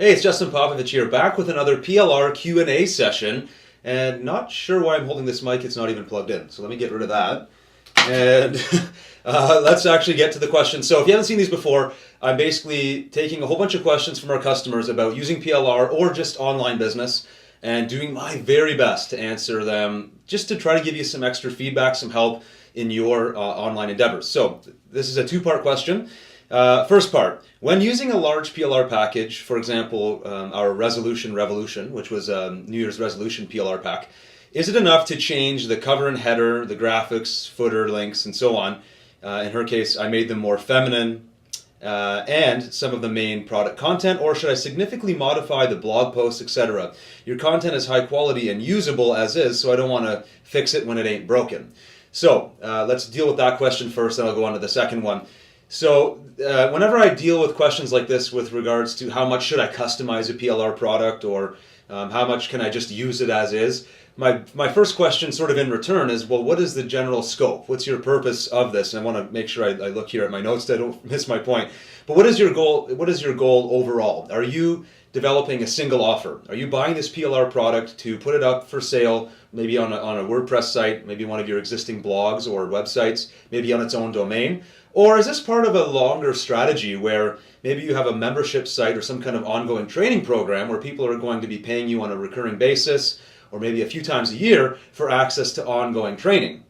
Hey, it's Justin Popovich here, back with another PLR Q&A session, and not sure why I'm holding this mic, it's not even plugged in, so let me get rid of that, and let's actually get to the questions. So if you haven't seen these before, I'm basically taking a whole bunch of questions from our customers about using PLR or just online business, and doing my very best to answer them, just to try to give you some extra feedback, some help in your online endeavors. So this is a two-part question. First part, when using a large PLR package, for example, our Resolution Revolution, which was a New Year's resolution PLR pack, is it enough to change the cover and header, the graphics, footer, links, and so on? In her case, I made them more feminine and some of the main product content, or should I significantly modify the blog posts, etc.? Your content is high quality and usable as is, so I don't want to fix it when it ain't broken. So let's deal with that question first, and I'll go on to the second one. So whenever I deal with questions like this with regards to how much should I customize a PLR product, or how much can I just use it as is, my first question sort of in return is, well, what is the general scope? What's your purpose of this? And I want to make sure I look here at my notes so I don't miss my point. But what is your goal? What is your goal overall? Are you developing a single offer? Are you buying this PLR product to put it up for sale, maybe on a WordPress site, maybe one of your existing blogs or websites, maybe on its own domain? Or is this part of a longer strategy where maybe you have a membership site or some kind of ongoing training program where people are going to be paying you on a recurring basis, or maybe a few times a year, for access to ongoing training?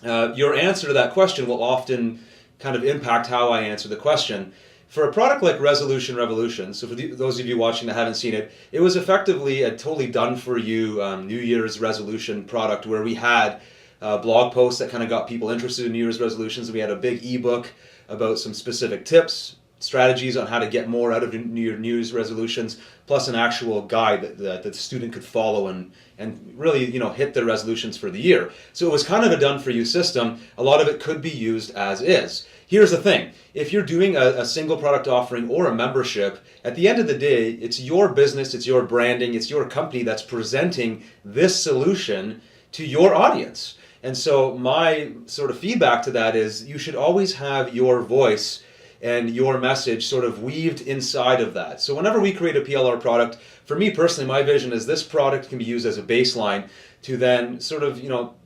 Your answer to that question will often kind of impact how I answer the question. For a product like Resolution Revolution, so for those of you watching that haven't seen it, it was effectively a totally done-for-you New Year's resolution product where we had blog posts that kind of got people interested in New Year's resolutions. We had a big ebook about some specific tips, strategies on how to get more out of your New Year's resolutions, plus an actual guide that the student could follow and really hit their resolutions for the year. So it was kind of a done-for-you system. A lot of it could be used as is. Here's the thing. If you're doing a single product offering or a membership, at the end of the day, it's your business, it's your branding, it's your company that's presenting this solution to your audience. And so my sort of feedback to that is you should always have your voice and your message sort of weaved inside of that. So whenever we create a PLR product, for me personally, my vision is this product can be used as a baseline to then sort of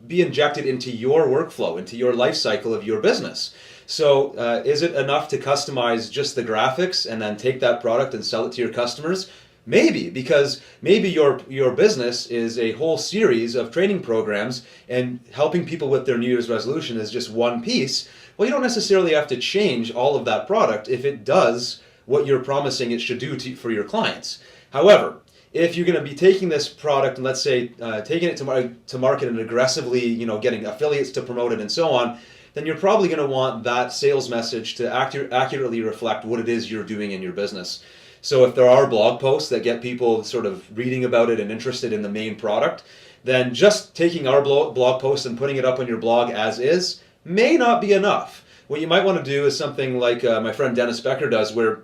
be injected into your workflow, into your life cycle of your business. So is it enough to customize just the graphics and then take that product and sell it to your customers? Maybe, because maybe your business is a whole series of training programs, and helping people with their New Year's resolution is just one piece. Well, you don't necessarily have to change all of that product if it does what you're promising it should do for your clients. However, if you're going to be taking this product and, let's say, taking it to market and aggressively, getting affiliates to promote it and so on, then you're probably going to want that sales message to accurately reflect what it is you're doing in your business. So if there are blog posts that get people sort of reading about it and interested in the main product, then just taking our blog post and putting it up on your blog as is may not be enough. What you might want to do is something like my friend Dennis Becker does, where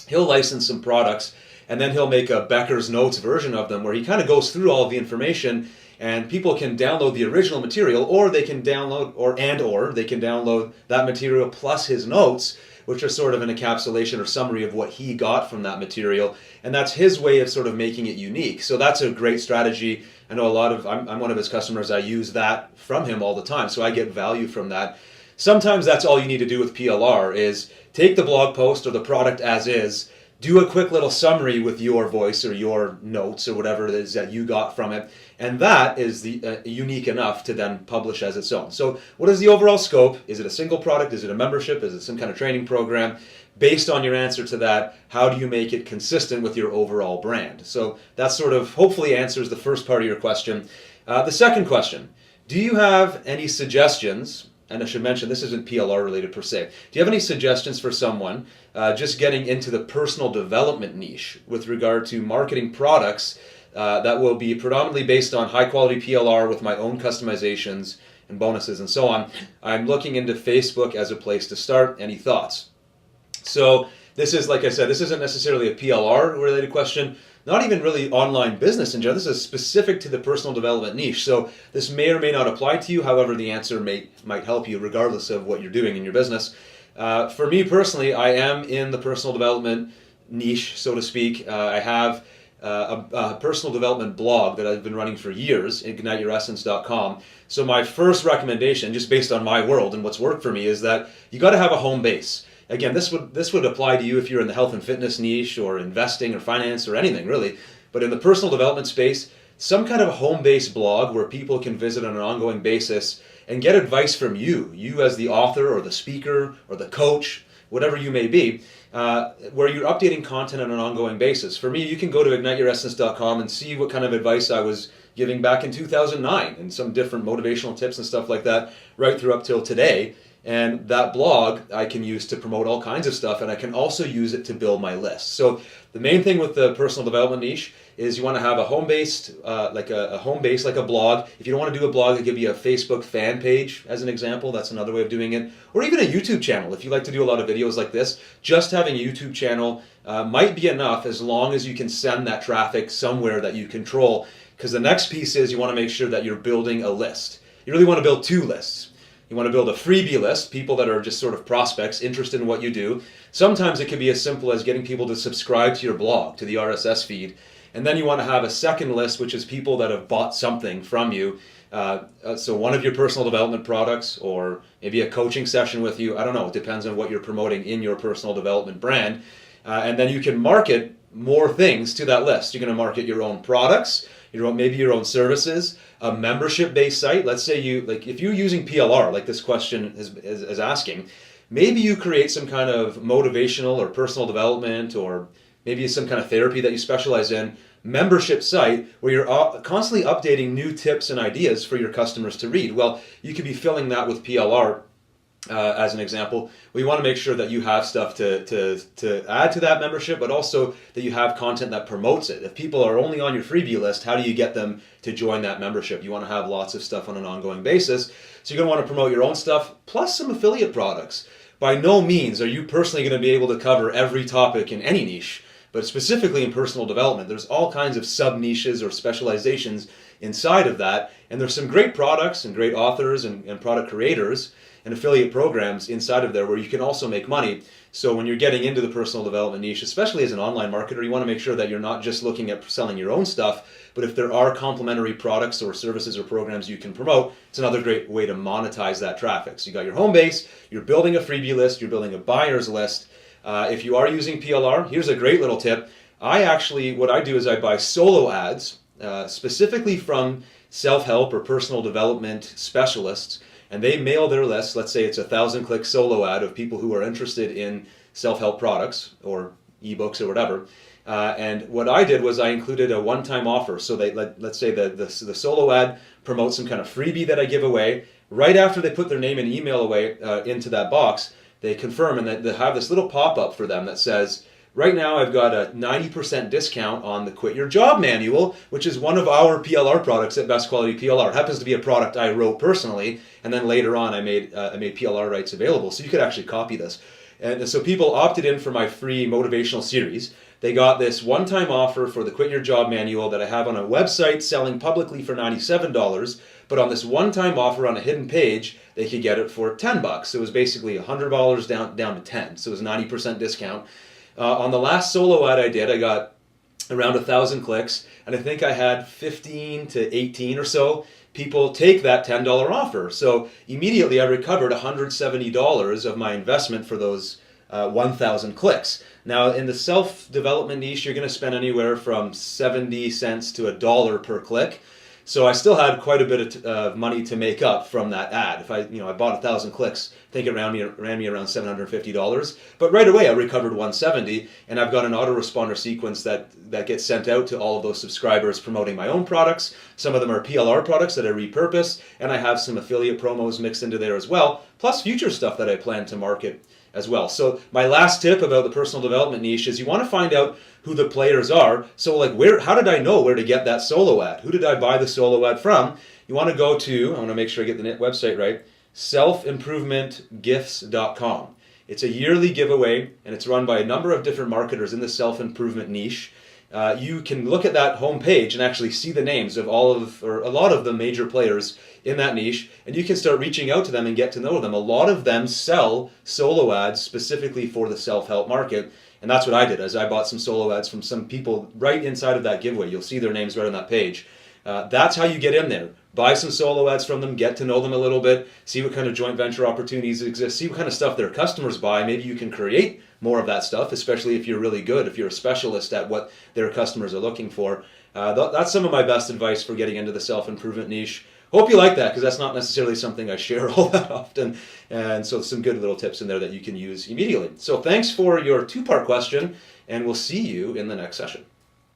he'll license some products and then he'll make a Becker's Notes version of them where he kind of goes through all of the information, and people can download the original material, or they can download or they can download that material plus his notes, which are sort of an encapsulation or summary of what he got from that material. And that's his way of sort of making it unique. So that's a great strategy. I know I'm one of his customers. I use that from him all the time, so I get value from that. Sometimes that's all you need to do with PLR is take the blog post or the product as is, do a quick little summary with your voice or your notes or whatever it is that you got from it, and that is unique enough to then publish as its own. So what is the overall scope? Is it a single product? Is it a membership? Is it some kind of training program? Based on your answer to that, how do you make it consistent with your overall brand? So that sort of hopefully answers the first part of your question. The second question, do you have any suggestions? And I should mention, this isn't PLR related per se. Do you have any suggestions for someone just getting into the personal development niche with regard to marketing products that will be predominantly based on high quality PLR with my own customizations and bonuses and so on? I'm looking into Facebook as a place to start. Any thoughts? So this is, like I said, this isn't necessarily a PLR related question. Not even really online business in general. This is specific to the personal development niche. So this may or may not apply to you. However, the answer might help you regardless of what you're doing in your business. For me personally, I am in the personal development niche, so to speak. I have a personal development blog that I've been running for years, igniteyouressence.com. So my first recommendation, just based on my world and what's worked for me, is that you got to have a home base. Again, this would apply to you if you're in the health and fitness niche or investing or finance or anything really. But in the personal development space, some kind of a home-based blog where people can visit on an ongoing basis and get advice from you as the author or the speaker or the coach, whatever you may be, where you're updating content on an ongoing basis. For me, you can go to igniteyouressence.com and see what kind of advice I was giving back in 2009 and some different motivational tips and stuff like that right through up till today. And that blog I can use to promote all kinds of stuff, and I can also use it to build my list. So the main thing with the personal development niche is you want to have a home-based, like a blog. If you don't want to do a blog, I'll give you a Facebook fan page as an example. That's another way of doing it. Or even a YouTube channel. If you like to do a lot of videos like this, just having a YouTube channel might be enough as long as you can send that traffic somewhere that you control. Because the next piece is you want to make sure that you're building a list. You really want to build two lists. You want to build a freebie list, people that are just sort of prospects interested in what you do. Sometimes it can be as simple as getting people to subscribe to your blog, to the RSS feed. And then you want to have a second list, which is people that have bought something from you. So one of your personal development products, or maybe a coaching session with you. I don't know. It depends on what you're promoting in your personal development brand. And then you can market more things to that list. You're going to market your own products, maybe your own services, a membership-based site. Let's say if you're using PLR, like this question is asking, maybe you create some kind of motivational or personal development, or maybe some kind of therapy that you specialize in, membership site where you're constantly updating new tips and ideas for your customers to read. Well, you could be filling that with PLR. As an example, we want to make sure that you have stuff to add to that membership, but also that you have content that promotes it. If people are only on your freebie list, how do you get them to join that membership? You want to have lots of stuff on an ongoing basis. So you're going to want to promote your own stuff, plus some affiliate products. By no means are you personally going to be able to cover every topic in any niche, but specifically in personal development, there's all kinds of sub-niches or specializations inside of that. And there's some great products and great authors and product creators and affiliate programs inside of there where you can also make money. So when you're getting into the personal development niche, especially as an online marketer, you want to make sure that you're not just looking at selling your own stuff, but if there are complementary products or services or programs you can promote, it's another great way to monetize that traffic. So you got your home base, you're building a freebie list, you're building a buyer's list. If you are using PLR, here's a great little tip. What I do is I buy solo ads, specifically from self-help or personal development specialists, and they mail their lists. Let's say it's a 1,000-click solo ad of people who are interested in self-help products or ebooks or whatever. And what I did was I included a one-time offer. So let's say the solo ad promotes some kind of freebie that I give away. Right after they put their name and email away into that box, they confirm, and they have this little pop-up for them that says, right now I've got a 90% discount on the Quit Your Job Manual, which is one of our PLR products at Best Quality PLR. It happens to be a product I wrote personally, and then later on I made PLR rights available, so you could actually copy this. And so people opted in for my free motivational series. They got this one-time offer for the Quit Your Job Manual that I have on a website selling publicly for $97, but on this one-time offer on a hidden page, they could get it for $10. So it was basically $100 down to $10, so it was 90% discount. On the last solo ad I did, I got around 1,000 clicks, and I think I had 15 to 18 or so people take that $10 offer. So immediately I recovered $170 of my investment for those 1,000 clicks. Now in the self-development niche, you're going to spend anywhere from 70 cents to $1 per click. So I still had quite a bit of money to make up from that ad. If I bought 1,000 clicks, I think it ran me around $750. But right away I recovered $170, and I've got an autoresponder sequence that gets sent out to all of those subscribers promoting my own products. Some of them are PLR products that I repurpose, and I have some affiliate promos mixed into there as well, plus future stuff that I plan to market as well. So my last tip about the personal development niche is you want to find out who the players are. So how did I know where to get that solo ad? Who did I buy the solo ad from? You want to go to, I want to make sure I get the website right, selfimprovementgifts.com. It's a yearly giveaway, and it's run by a number of different marketers in the self-improvement niche. You can look at that homepage and actually see the names of a lot of the major players in that niche, and you can start reaching out to them and get to know them. A lot of them sell solo ads specifically for the self-help market, And that's what I did, as I bought some solo ads from some people right inside of that giveaway. You'll see their names right on that page. That's how you get in there. Buy some solo ads from them, get to know them a little bit, see what kind of joint venture opportunities exist, see what kind of stuff their customers buy. Maybe you can create more of that stuff, especially if you're really good, if you're a specialist at what their customers are looking for. That's some of my best advice for getting into the self-improvement niche. Hope you like that, because that's not necessarily something I share all that often. And so some good little tips in there that you can use immediately. So thanks for your two-part question, and we'll see you in the next session.